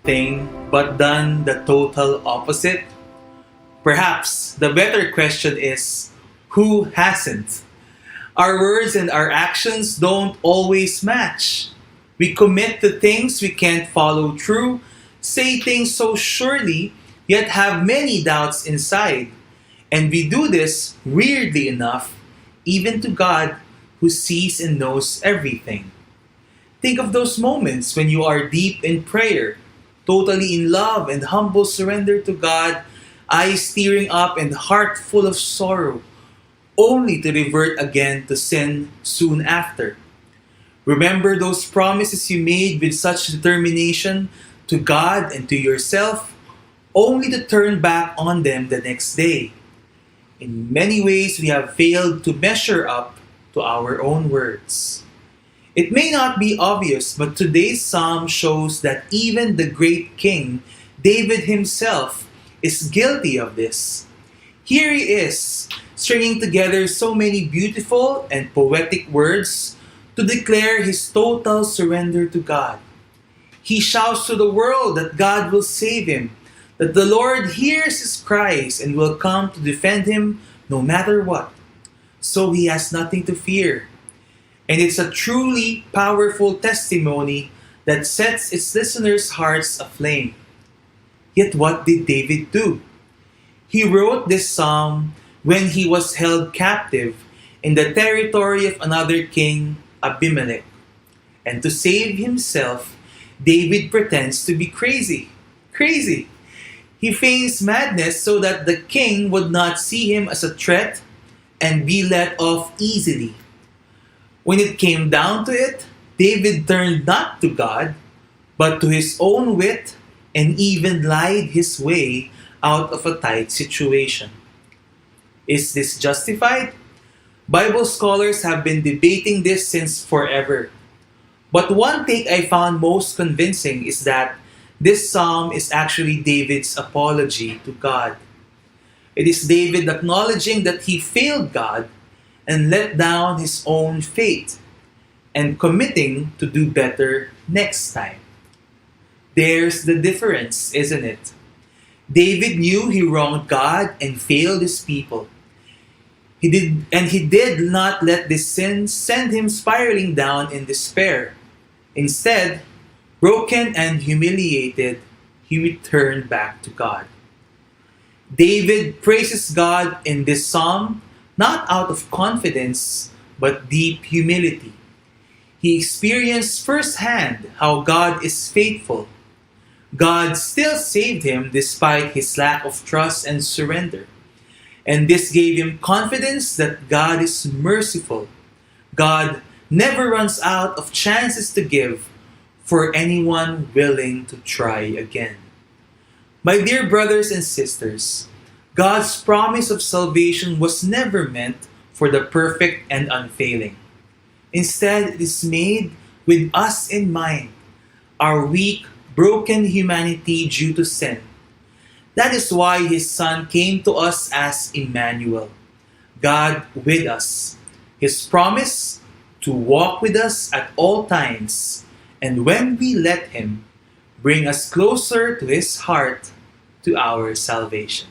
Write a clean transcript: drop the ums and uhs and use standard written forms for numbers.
thing but done the total opposite? Perhaps the better question is, who hasn't? Our words and our actions don't always match. We commit to things we can't follow through, say things so surely, yet have many doubts inside. And we do this, weirdly enough, even to God who sees and knows everything. Think of those moments when you are deep in prayer, totally in love and humble surrender to God, eyes tearing up and heart full of sorrow, only to revert again to sin soon after. Remember those promises you made with such determination to God and to yourself, only to turn back on them the next day. In many ways, we have failed to measure up to our own words. It may not be obvious, but today's psalm shows that even the great king, David himself, is guilty of this. Here he is, stringing together so many beautiful and poetic words to declare his total surrender to God. He shouts to the world that God will save him, that the Lord hears his cries and will come to defend him no matter what. So he has nothing to fear. And it's a truly powerful testimony that sets its listeners' hearts aflame. Yet what did David do? He wrote this psalm when he was held captive in the territory of another king, Abimelech. And to save himself, David pretends to be crazy. Crazy! He feigns madness so that the king would not see him as a threat and be let off easily. When it came down to it, David turned not to God, but to his own wit and even lied his way out of a tight situation. Is this justified? Bible scholars have been debating this since forever. But one take I found most convincing is that this psalm is actually David's apology to God. It is David acknowledging that he failed God and let down his own faith and committing to do better next time. There's the difference, isn't it? David knew he wronged God and failed his people. He did not let this sin send him spiraling down in despair. Instead, broken and humiliated, he returned back to God. David praises God in this psalm not out of confidence, but deep humility. He experienced firsthand how God is faithful. God still saved him despite his lack of trust and surrender. And this gave him confidence that God is merciful. God never runs out of chances to give for anyone willing to try again. My dear brothers and sisters, God's promise of salvation was never meant for the perfect and unfailing. Instead, it is made with us in mind, our weak, broken humanity due to sin. That is why His Son came to us as Emmanuel, God with us. His promise to walk with us at all times, and when we let Him, bring us closer to His heart, to our salvation.